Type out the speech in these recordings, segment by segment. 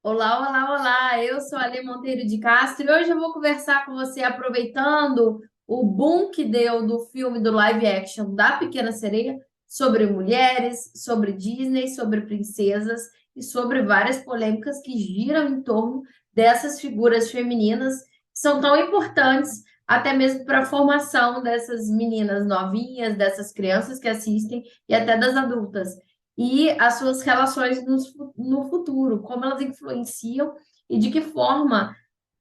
Olá, olá, olá! Eu sou a Alê Monteiro de Castro e hoje eu vou conversar com você aproveitando o boom que deu do filme do live action da Pequena Sereia sobre mulheres, sobre Disney, sobre princesas e sobre várias polêmicas que giram em torno dessas figuras femininas que são tão importantes até mesmo para a formação dessas meninas novinhas, dessas crianças que assistem e até das adultas e as suas relações no futuro, como elas influenciam e de que forma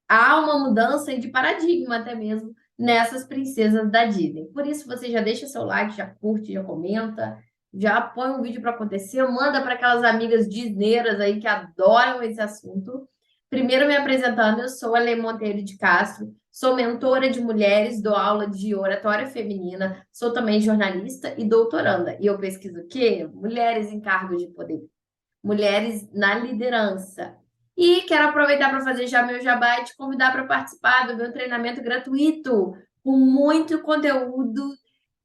há uma mudança de paradigma até mesmo nessas princesas da Disney. Por isso, você já deixa seu like, já curte, já comenta, já põe um vídeo para acontecer, manda para aquelas amigas disneiras aí que adoram esse assunto. Primeiro, me apresentando, eu sou a Lê Monteiro de Castro, sou mentora de mulheres, dou aula de oratória feminina, sou também jornalista e doutoranda. E eu pesquiso o quê? Mulheres em cargos de poder, mulheres na liderança. E quero aproveitar para fazer já meu jabá e te convidar para participar do meu treinamento gratuito, com muito conteúdo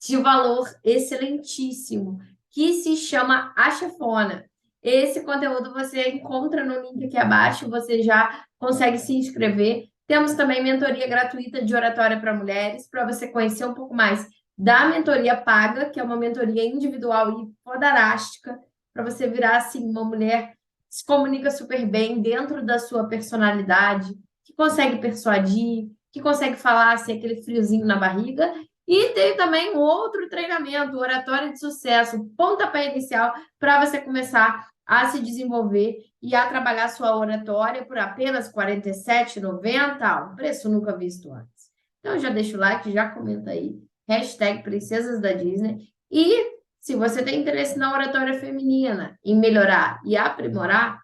de valor excelentíssimo, que se chama A Chefona. Esse conteúdo você encontra no link aqui abaixo, você já consegue se inscrever. Temos também mentoria gratuita de oratória para mulheres, para você conhecer um pouco mais da mentoria paga, que é uma mentoria individual e fodástica, para você virar assim uma mulher que se comunica super bem dentro da sua personalidade, que consegue persuadir, que consegue falar assim aquele friozinho na barriga. E tem também um outro treinamento, oratória de sucesso, pontapé inicial, para você começar a se desenvolver e a trabalhar sua oratória por apenas R$ 47,90, um preço nunca visto antes. Então já deixa o like, já comenta aí, hashtag Princesas da Disney. E se você tem interesse na oratória feminina, em melhorar e aprimorar,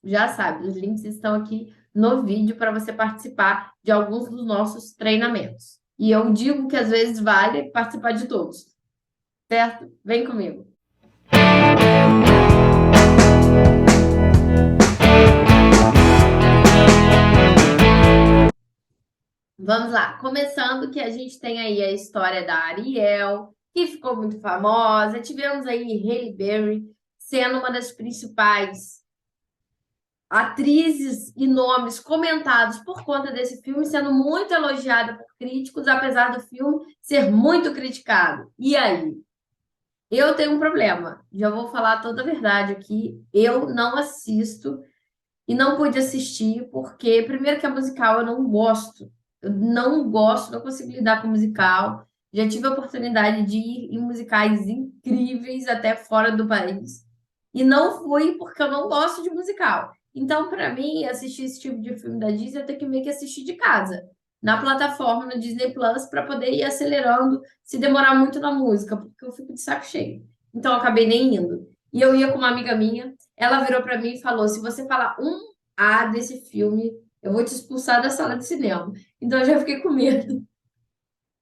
já sabe, os links estão aqui no vídeo para você participar de alguns dos nossos treinamentos. E eu digo que às vezes vale participar de todos, certo? Vem comigo. Vamos lá, começando que a gente tem aí a história da Ariel, que ficou muito famosa. Tivemos aí Halle Berry sendo uma das principais atrizes e nomes comentados por conta desse filme, sendo muito elogiada por críticos, apesar do filme ser muito criticado. E aí? Eu tenho um problema, já vou falar toda a verdade aqui. Eu não assisto e não pude assistir porque, primeiro, que a musical eu não gosto. Eu não gosto, não consigo lidar com musical. Já tive a oportunidade de ir em musicais incríveis até fora do país. E não fui porque eu não gosto de musical. Então, para mim, assistir esse tipo de filme da Disney, eu tenho que meio que assistir de casa, na plataforma, no Disney Plus, para poder ir acelerando se demorar muito na música, porque eu fico de saco cheio. Então, eu acabei nem indo. E eu ia com uma amiga minha, ela virou para mim e falou: se você falar um A desse filme, eu vou te expulsar da sala de cinema. Então, eu já fiquei com medo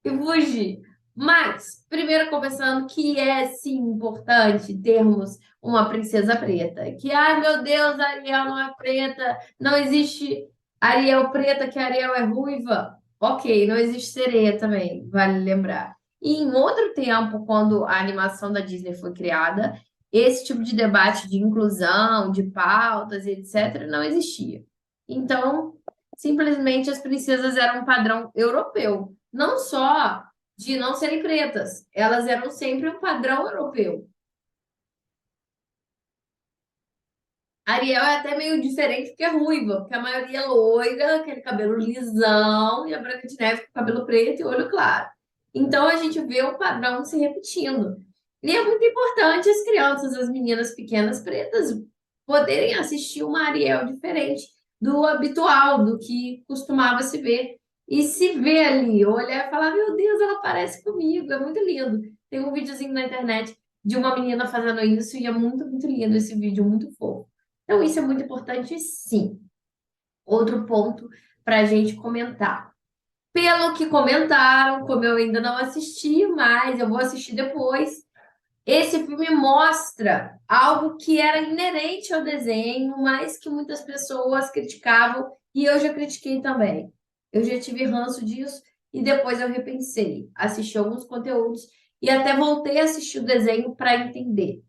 e fugi. Mas, primeiro começando, que é sim importante termos uma princesa preta. Que, ai meu Deus, Ariel não é preta, não existe Ariel preta, que Ariel é ruiva. Ok, não existe sereia também, vale lembrar. E em outro tempo, quando a animação da Disney foi criada, esse tipo de debate de inclusão, de pautas e etc., não existia. Então, simplesmente as princesas eram um padrão europeu. Não só de não serem pretas, elas eram sempre um padrão europeu. Ariel é até meio diferente porque é ruiva, porque a maioria é loira, aquele cabelo lisão, e a Branca de Neve com cabelo preto e olho claro. Então a gente vê o padrão se repetindo. E é muito importante as crianças, as meninas pequenas pretas, poderem assistir uma Ariel diferente do habitual, do que costumava se ver. E se ver ali, olhar e falar: Meu Deus, ela parece comigo, é muito lindo. Tem um videozinho na internet de uma menina fazendo isso e é muito, muito lindo esse vídeo, muito fofo. Então, isso é muito importante, sim. Outro ponto para a gente comentar. Pelo que comentaram, como eu ainda não assisti, mas eu vou assistir depois, esse filme mostra algo que era inerente ao desenho, mas que muitas pessoas criticavam e eu já critiquei também. Eu já tive ranço disso e depois eu repensei, assisti alguns conteúdos e até voltei a assistir o desenho para entender.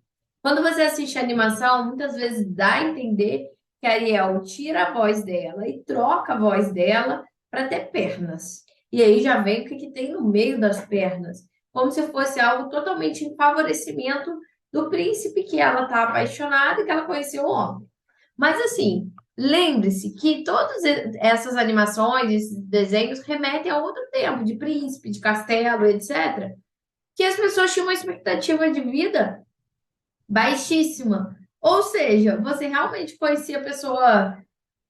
Quando você assiste a animação, muitas vezes dá a entender que a Ariel tira a voz dela e troca a voz dela para ter pernas. E aí já vem o que, que tem no meio das pernas, como se fosse algo totalmente em favorecimento do príncipe que ela está apaixonada e que ela conheceu o homem. Mas assim, lembre-se que todas essas animações, esses desenhos remetem a outro tempo, de príncipe, de castelo, etc., que as pessoas tinham uma expectativa de vida baixíssima. Ou seja, você realmente conhecia a pessoa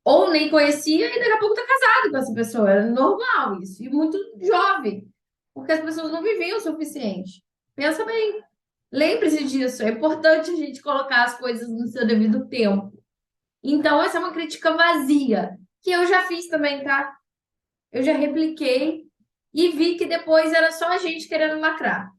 ou nem conhecia e daqui a pouco tá casado com essa pessoa. É normal isso. E muito jovem, porque as pessoas não viviam o suficiente. Pensa bem. Lembre-se disso. É importante a gente colocar as coisas no seu devido tempo. Então, essa é uma crítica vazia, que eu já fiz também, tá? Eu já repliquei e vi que depois era só a gente querendo lacrar.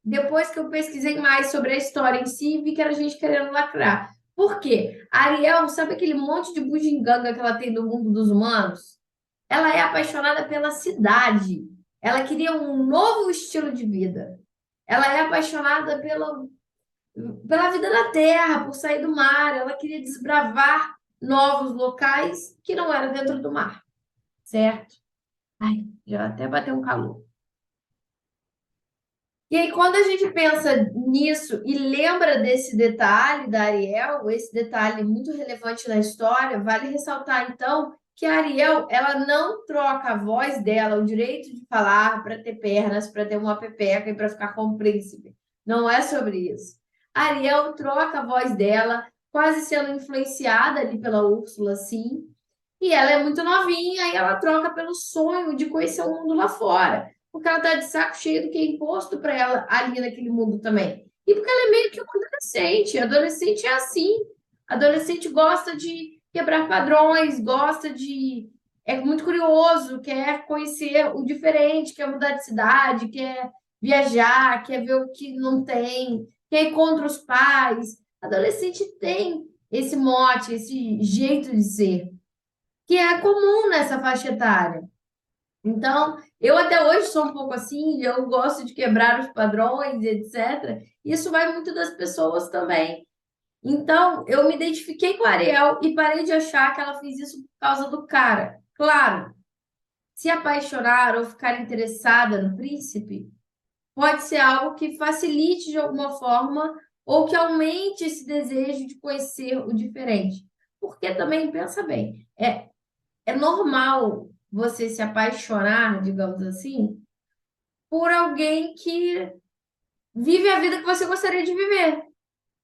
Depois que eu pesquisei mais sobre a história em si, vi que era a gente querendo lacrar. Por quê? A Ariel, sabe aquele monte de bugiganga que ela tem no mundo dos humanos? Ela é apaixonada pela cidade. Ela queria um novo estilo de vida. Ela é apaixonada pela vida na terra, por sair do mar. Ela queria desbravar novos locais que não era dentro do mar, certo? Ai, já até bateu um calor. E aí, quando a gente pensa nisso e lembra desse detalhe da Ariel, esse detalhe muito relevante na história, vale ressaltar então que a Ariel, ela não troca a voz dela, o direito de falar para ter pernas, para ter uma pepeca e para ficar com o príncipe. Não é sobre isso. A Ariel troca a voz dela, quase sendo influenciada ali pela Úrsula, sim, e ela é muito novinha e ela troca pelo sonho de conhecer o mundo lá fora. Porque ela tá de saco cheio do que é imposto para ela ali naquele mundo também. E porque ela é meio que uma adolescente. Adolescente é assim. Adolescente gosta de quebrar padrões, gosta de. É muito curioso, quer conhecer o diferente, quer mudar de cidade, quer viajar, quer ver o que não tem, quer ir contra os pais. Adolescente tem esse mote, esse jeito de ser que é comum nessa faixa etária. Então, eu até hoje sou um pouco assim, eu gosto de quebrar os padrões, etc. Isso vai muito das pessoas também. Então, eu me identifiquei com a Ariel e parei de achar que ela fez isso por causa do cara. Claro, se apaixonar ou ficar interessada no príncipe pode ser algo que facilite de alguma forma ou que aumente esse desejo de conhecer o diferente. Porque também, pensa bem, é normal você se apaixonar, digamos assim, por alguém que vive a vida que você gostaria de viver,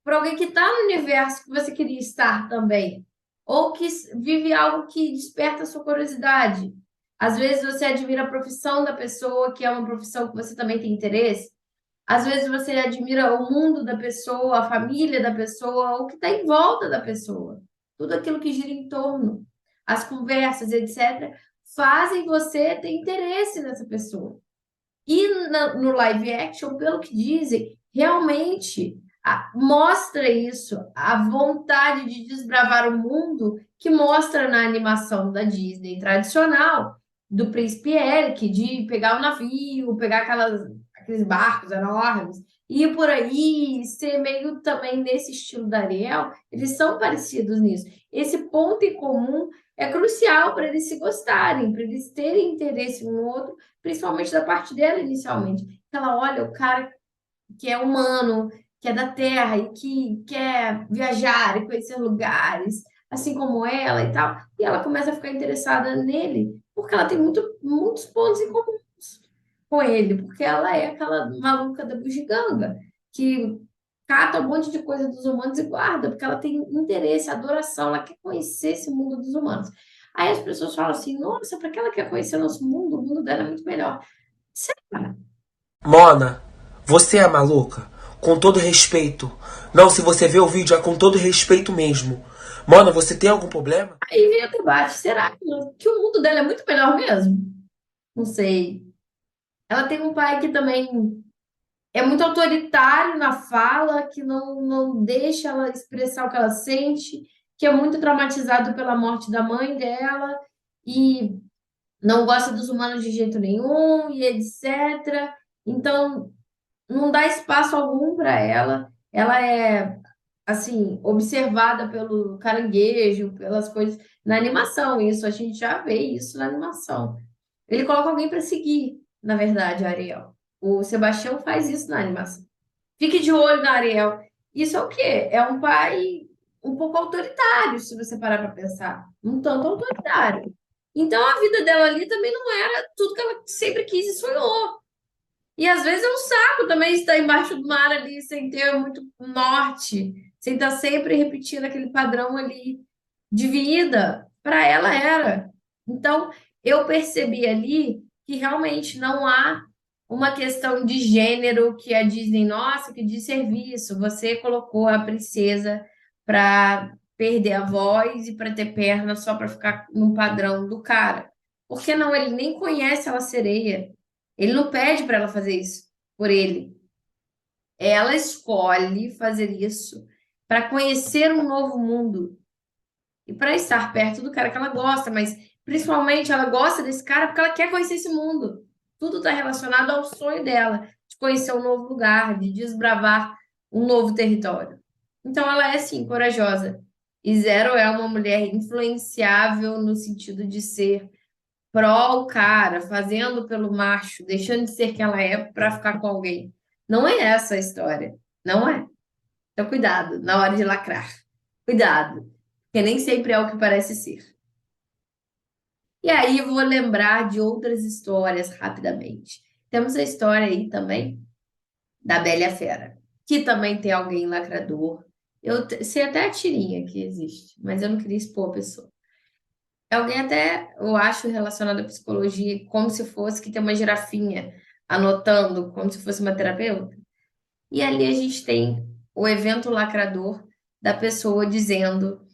por alguém que está no universo que você queria estar também, ou que vive algo que desperta a sua curiosidade. Às vezes você admira a profissão da pessoa, que é uma profissão que você também tem interesse. Às vezes você admira o mundo da pessoa, a família da pessoa, o que está em volta da pessoa. Tudo aquilo que gira em torno, as conversas, etc., fazem você ter interesse nessa pessoa. E no live action, pelo que dizem, realmente mostra isso, a vontade de desbravar o mundo que mostra na animação da Disney tradicional, do Príncipe Eric, de pegar o navio, pegar aqueles barcos enormes, e ir por aí, ser meio também nesse estilo da Ariel, eles são parecidos nisso. Esse ponto em comum é crucial para eles se gostarem, para eles terem interesse um no outro, principalmente da parte dela inicialmente. Ela olha o cara que é humano, que é da Terra e que quer viajar e conhecer lugares, assim como ela e tal, e ela começa a ficar interessada nele, porque ela tem muitos pontos em comum com ele, porque ela é aquela maluca da bugiganga que cata um monte de coisa dos humanos e guarda, porque ela tem interesse, adoração, ela quer conhecer esse mundo dos humanos. Aí as pessoas falam assim: nossa, para que ela quer conhecer o nosso mundo? O mundo dela é muito melhor. Será? Mona, você é maluca? Com todo respeito. Não, se você vê o vídeo, é com todo respeito mesmo. Mona, você tem algum problema? Aí vem o debate: será que o mundo dela é muito melhor mesmo? Não sei. Ela tem um pai que também é muito autoritário na fala, que não deixa ela expressar o que ela sente, que é muito traumatizado pela morte da mãe dela e não gosta dos humanos de jeito nenhum e etc. Então, não dá espaço algum para ela. Ela é assim, observada pelo caranguejo, pelas coisas na animação. Isso a gente já vê isso na animação. Ele coloca alguém para seguir, na verdade, a Ariel. O Sebastião faz isso na animação. Fique de olho na Ariel. Isso é o quê? É um pai um pouco autoritário, se você parar para pensar. Um tanto autoritário. Então a vida dela ali também não era tudo que ela sempre quis e sonhou. E às vezes é um saco também estar embaixo do mar ali sem ter muito norte, sem estar sempre repetindo aquele padrão ali de vida. Para ela era. Então eu percebi ali que realmente não há uma questão de gênero que a Disney, nossa, que de serviço, você colocou a princesa para perder a voz e para ter perna só para ficar no padrão do cara. Porque não, ele nem conhece ela sereia. Ele não pede para ela fazer isso por ele. Ela escolhe fazer isso para conhecer um novo mundo e para estar perto do cara que ela gosta, mas principalmente ela gosta desse cara porque ela quer conhecer esse mundo. Tudo está relacionado ao sonho dela de conhecer um novo lugar, de desbravar um novo território. Então ela é sim corajosa. E Zero é uma mulher influenciável no sentido de ser pró o cara, fazendo pelo macho, deixando de ser quem ela é para ficar com alguém. Não é essa a história. Não é. Então, cuidado na hora de lacrar. Cuidado, porque nem sempre é o que parece ser. E aí eu vou lembrar de outras histórias rapidamente. Temos a história aí também da Bela e a Fera, que também tem alguém lacrador. Sei até a tirinha que existe, mas eu não queria expor a pessoa. É alguém até, eu acho, relacionado à psicologia, como se fosse que tem uma girafinha anotando, como se fosse uma terapeuta. E ali a gente tem o evento lacrador da pessoa dizendo,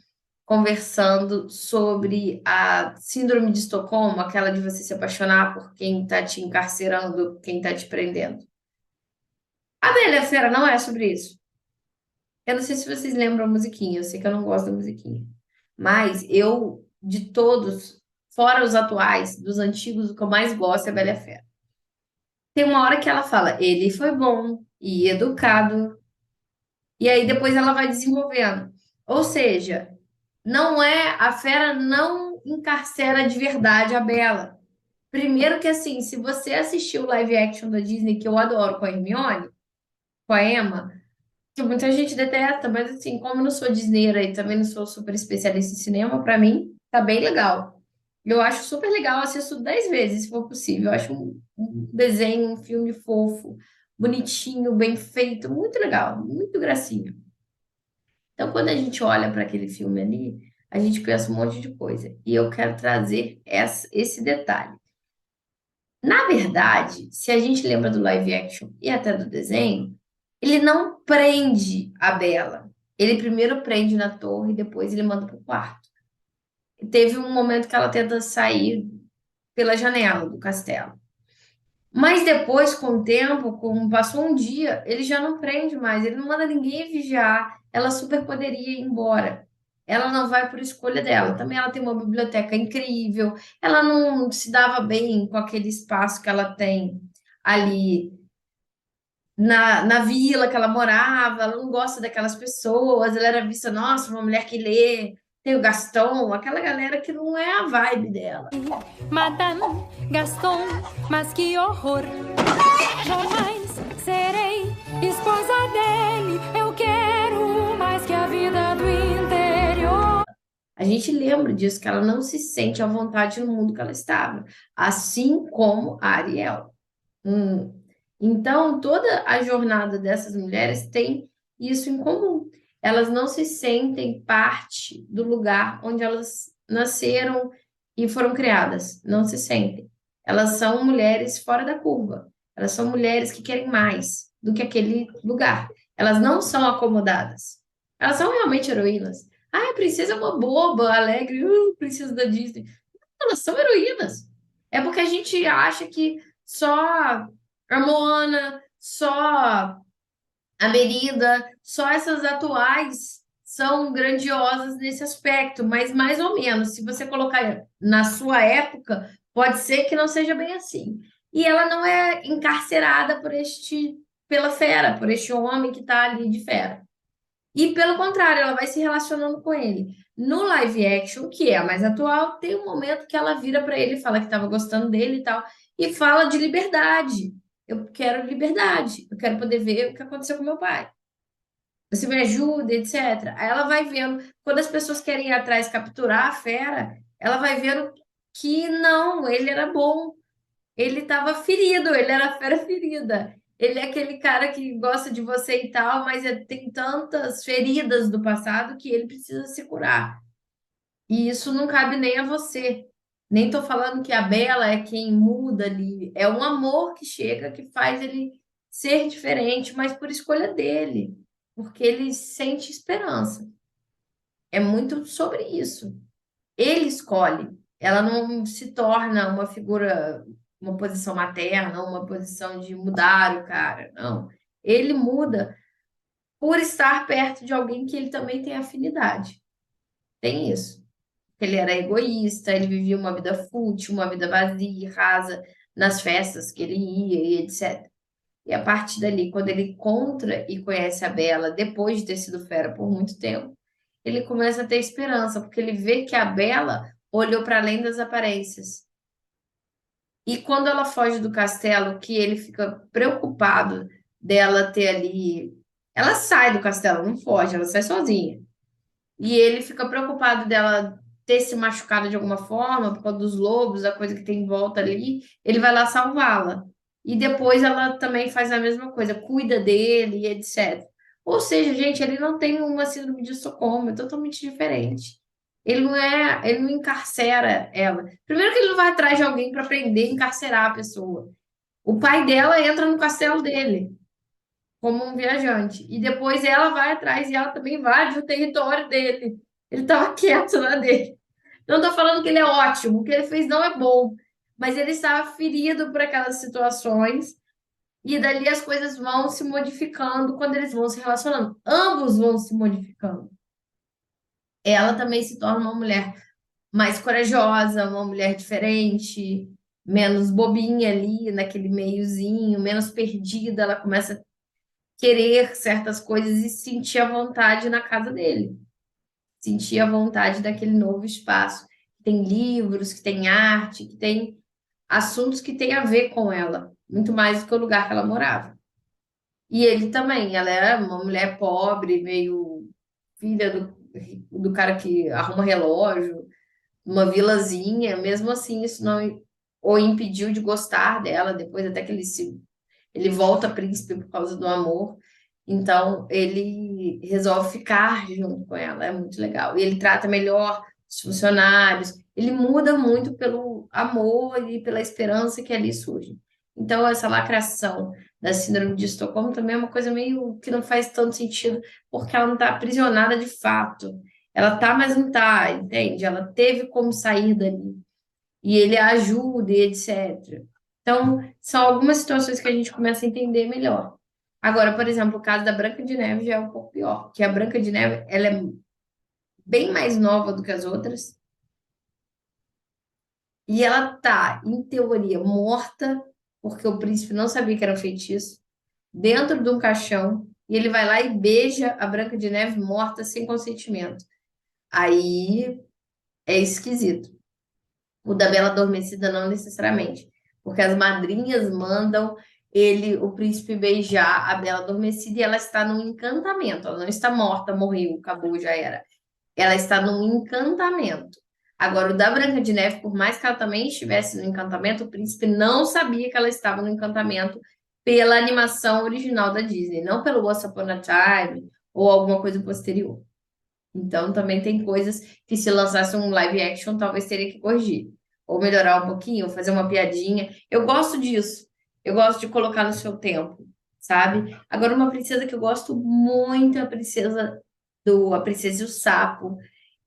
conversando sobre a síndrome de Estocolmo, aquela de você se apaixonar por quem está te encarcerando, quem está te prendendo. A Bela Fera não é sobre isso. Eu não sei se vocês lembram a musiquinha, eu sei que eu não gosto da musiquinha. Mas eu, de todos, fora os atuais, dos antigos, o que eu mais gosto é a Bela Fera. Tem uma hora que ela fala, ele foi bom e educado. E aí depois ela vai desenvolvendo. Ou seja, não é, a fera não encarcera de verdade a Bela. Primeiro que assim, se você assistiu o live action da Disney, que eu adoro com a Hermione, com a Emma, que muita gente detesta, mas assim, como eu não sou Disneira e também não sou super especialista em cinema, pra mim tá bem legal. Eu acho super legal, assisto 10 vezes, se for possível. Eu acho um desenho, um filme fofo, bonitinho, bem feito, muito legal, muito gracinha. Então, quando a gente olha para aquele filme ali, a gente pensa um monte de coisa. E eu quero trazer esse detalhe. Na verdade, se a gente lembra do live action e até do desenho, ele não prende a Bela. Ele primeiro prende na torre e depois ele manda para o quarto. E teve um momento que ela tenta sair pela janela do castelo. Mas depois, com o tempo, como passou um dia, ele já não prende mais, ele não manda ninguém vigiar. Ela super poderia ir embora. Ela não vai por escolha dela. Também ela tem uma biblioteca incrível. Ela não se dava bem com aquele espaço que ela tem ali na vila que ela morava. Ela não gosta daquelas pessoas. Ela era vista, nossa, uma mulher que lê. Tem o Gaston, aquela galera que não é a vibe dela. Madame Gaston, mas que horror! Jamais serei esposa dele. Eu quero mais que a vida do interior. A gente lembra disso, que ela não se sente à vontade no mundo que ela estava, assim como a Ariel. Hum. Então, toda a jornada dessas mulheres tem isso em comum. Elas não se sentem parte do lugar onde elas nasceram e foram criadas. Não se sentem. Elas são mulheres fora da curva. Elas são mulheres que querem mais do que aquele lugar. Elas não são acomodadas. Elas são realmente heroínas. Ah, a princesa é uma boba, alegre, princesa da Disney. Elas são heroínas. É porque a gente acha que só a Moana, só a Merida, só essas atuais são grandiosas nesse aspecto, mas mais ou menos, se você colocar na sua época, pode ser que não seja bem assim. E ela não é encarcerada pela fera, por este homem que está ali de fera. E pelo contrário, ela vai se relacionando com ele. No live action, que é a mais atual, tem um momento que ela vira para ele, fala que estava gostando dele e tal, e fala de liberdade. Eu quero liberdade, eu quero poder ver o que aconteceu com meu pai. Você me ajuda, etc. Aí ela vai vendo, quando as pessoas querem ir atrás capturar a fera, ela vai vendo que não, ele era bom, ele estava ferido, ele era a fera ferida. Ele é aquele cara que gosta de você e tal, mas tem tantas feridas do passado que ele precisa se curar. E isso não cabe nem a você. Nem estou falando que a Bela é quem muda ali. É um amor que chega que faz ele ser diferente, mas por escolha dele, porque ele sente esperança. É muito sobre isso. Ele escolhe. Ela não se torna uma figura, uma posição materna, uma posição de mudar o cara. Não. Ele muda por estar perto de alguém que ele também tem afinidade. Tem isso. Ele era egoísta, ele vivia uma vida fútil, uma vida vazia, e rasa, nas festas que ele ia e etc. E a partir dali, quando ele encontra e conhece a Bela, depois de ter sido fera por muito tempo, ele começa a ter esperança, porque ele vê que a Bela olhou para além das aparências. E quando ela foge do castelo, que ele fica preocupado dela ter ali. Ela sai do castelo, não foge, ela sai sozinha. E ele fica preocupado dela ter se machucado de alguma forma, por causa dos lobos, a coisa que tem em volta ali. Ele vai lá salvá-la. E depois ela também faz a mesma coisa, cuida dele e etc. Ou seja, gente, ele não tem uma síndrome de Estocolmo, é totalmente diferente. Ele não encarcera ela. Primeiro que ele não vai atrás de alguém para prender e encarcerar a pessoa. O pai dela entra no castelo dele como um viajante. E depois ela vai atrás e ela também invade o território dele. Ele estava quieto na dele. Não estou falando que ele é ótimo, o que ele fez não é bom, mas ele estava ferido por aquelas situações e dali as coisas vão se modificando quando eles vão se relacionando. Ambos vão se modificando. Ela também se torna uma mulher mais corajosa, uma mulher diferente, menos bobinha ali naquele meiozinho, menos perdida. Ela começa a querer certas coisas e sentir a vontade na casa dele, sentir a vontade daquele novo espaço. Tem livros, que tem arte, que tem assuntos que têm a ver com ela, muito mais do que o lugar que ela morava. E ele também, ela era uma mulher pobre, meio filha do cara que arruma relógio, uma vilazinha, mesmo assim, isso não o impediu de gostar dela, depois até que ele volta príncipe por causa do amor. Então, ele resolve ficar junto com ela, é muito legal. E ele trata melhor os funcionários, ele muda muito pelo amor e pela esperança que ali surge. Então, essa lacração da síndrome de Estocolmo também é uma coisa meio que não faz tanto sentido, porque ela não está aprisionada de fato. Ela tá, mas não tá, entende? Ela teve como sair dali. E ele a ajuda e etc. Então, são algumas situações que a gente começa a entender melhor. Agora, por exemplo, o caso da Branca de Neve já é um pouco pior, que a Branca de Neve, ela é bem mais nova do que as outras, e ela tá, em teoria, morta, porque o príncipe não sabia que era um feitiço, dentro de um caixão, e ele vai lá e beija a Branca de Neve morta sem consentimento. Aí é esquisito. O da Bela Adormecida não necessariamente, porque as madrinhas mandam o príncipe beijar a Bela Adormecida e ela está num encantamento. Ela não está morta, morreu, acabou, já era. Ela está num encantamento. Agora, o da Branca de Neve, por mais que ela também estivesse no encantamento, o príncipe não sabia que ela estava no encantamento pela animação original da Disney, não pelo Once Upon a Time ou alguma coisa posterior. Então, também tem coisas que se lançasse um live action, talvez teria que corrigir. Ou melhorar um pouquinho, ou fazer uma piadinha. Eu gosto disso. Eu gosto de colocar no seu tempo, sabe? Agora, uma princesa que eu gosto muito é A Princesa e o Sapo.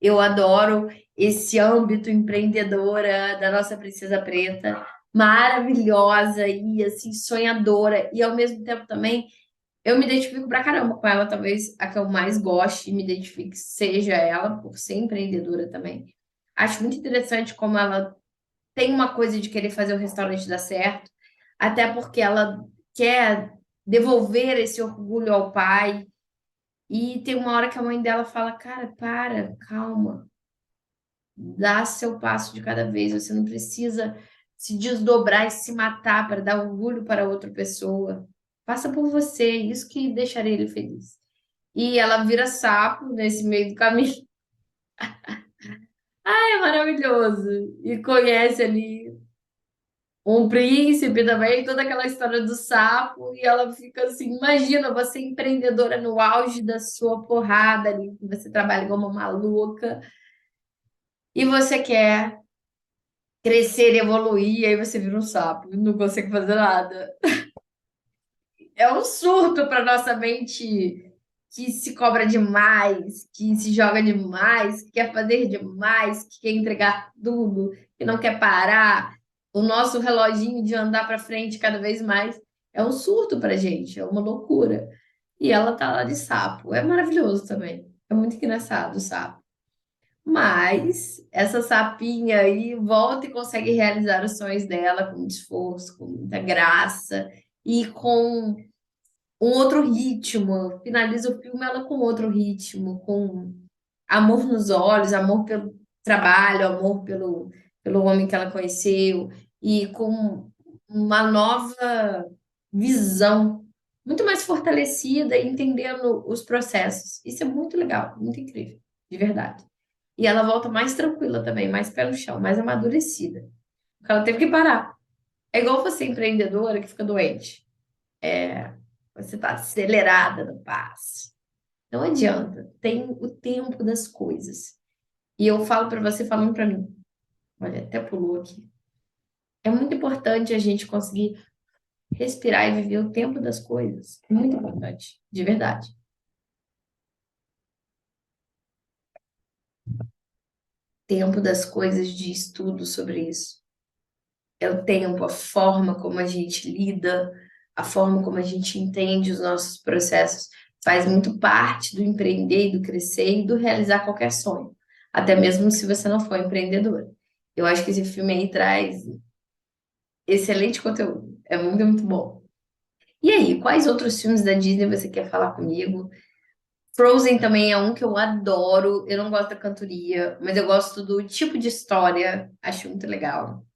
Eu adoro esse âmbito empreendedora da nossa princesa preta. Maravilhosa e, assim, sonhadora. E, ao mesmo tempo, também eu me identifico pra caramba com ela, talvez a que eu mais goste e me identifique seja ela, por ser empreendedora também. Acho muito interessante como ela tem uma coisa de querer fazer o restaurante dar certo, até porque ela quer devolver esse orgulho ao pai E tem uma hora que a mãe dela fala, cara, para, calma, dá seu passo de cada vez, você não precisa se desdobrar e se matar para dar orgulho para outra pessoa. Passa por você, isso que deixaria ele feliz. E ela vira sapo nesse meio do caminho. É maravilhoso. E conhece ali um príncipe também, toda aquela história do sapo, e ela fica assim, imagina você empreendedora no auge da sua porrada ali, você trabalha igual uma maluca, e você quer crescer, evoluir, e aí você vira um sapo, e não consegue fazer nada. É um surto para nossa mente que se cobra demais, que se joga demais, que quer fazer demais, que quer entregar tudo, que não quer parar. O nosso reloginho de andar para frente cada vez mais é um surto para gente, é uma loucura. E ela tá lá de sapo. É maravilhoso também. É muito engraçado o sapo. Mas essa sapinha aí volta e consegue realizar os sonhos dela com muito esforço, com muita graça e com um outro ritmo, finaliza o filme ela com outro ritmo, com amor nos olhos, amor pelo trabalho, amor pelo homem que ela conheceu e com uma nova visão, muito mais fortalecida e entendendo os processos. Isso é muito legal, muito incrível, de verdade. E ela volta mais tranquila também, mais pé no chão, mais amadurecida. Porque ela teve que parar. É igual você empreendedora que fica doente. Você está acelerada no passo. Não adianta. Tem o tempo das coisas. E eu falo para você falando para mim. Olha, até pulou aqui. É muito importante a gente conseguir respirar e viver o tempo das coisas. Muito importante, de verdade. Tempo das coisas de estudo sobre isso. É o tempo, a forma como a gente lida, a forma como a gente entende os nossos processos, faz muito parte do empreender e do crescer e do realizar qualquer sonho, até mesmo se você não for empreendedor. Eu acho que esse filme aí traz excelente conteúdo, é muito, muito bom. E aí, quais outros filmes da Disney você quer falar comigo? Frozen também é um que eu adoro. Eu não gosto da cantoria, mas eu gosto do tipo de história, acho muito legal.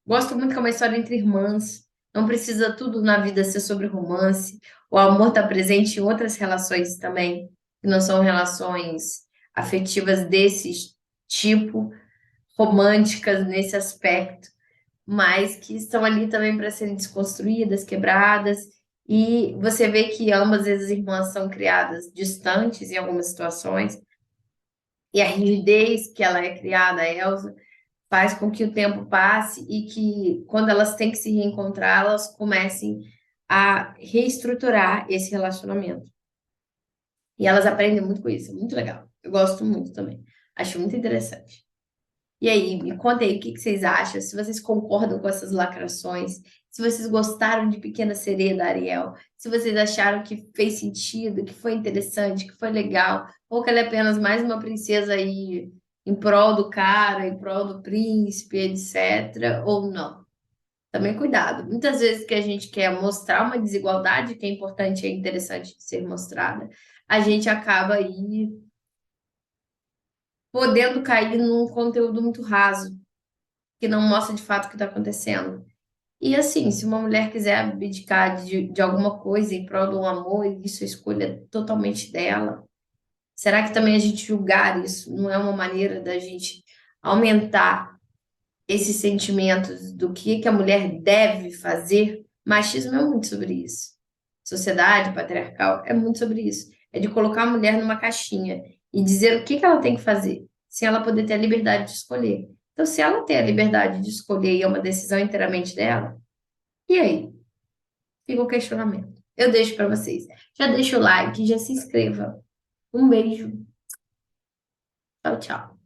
Gosto muito que é uma história entre irmãs. Não precisa tudo na vida ser sobre romance. O amor está presente em outras relações também, que não são relações afetivas desse tipo, românticas nesse aspecto, mas que estão ali também para serem desconstruídas, quebradas. E você vê que ambas as irmãs são criadas distantes em algumas situações, e a rigidez que ela é criada, a Elsa faz com que o tempo passe e que, quando elas têm que se reencontrar, elas comecem a reestruturar esse relacionamento. E elas aprendem muito com isso, é muito legal. Eu gosto muito também. Acho muito interessante. E aí, me conta aí o que que vocês acham, se vocês concordam com essas lacrações, se vocês gostaram de Pequena Sereia da Ariel, se vocês acharam que fez sentido, que foi interessante, que foi legal, ou que ela é apenas mais uma princesa aí em prol do cara, em prol do príncipe, etc., ou não. Também cuidado. Muitas vezes que a gente quer mostrar uma desigualdade que é importante e é interessante de ser mostrada, a gente acaba aí podendo cair num conteúdo muito raso que não mostra de fato o que está acontecendo. E assim, se uma mulher quiser abdicar de alguma coisa em prol do amor, e isso é escolha totalmente dela, será que também a gente julgar isso não é uma maneira da gente aumentar esses sentimentos do que a mulher deve fazer? Machismo é muito sobre isso. Sociedade patriarcal é muito sobre isso. É de colocar a mulher numa caixinha e dizer o que ela tem que fazer, sem ela poder ter a liberdade de escolher. Então, se ela tem a liberdade de escolher e é uma decisão inteiramente dela, e aí? Fica o questionamento. Eu deixo para vocês. Já deixa o like, já se inscreva. Um beijo. Tchau, tchau.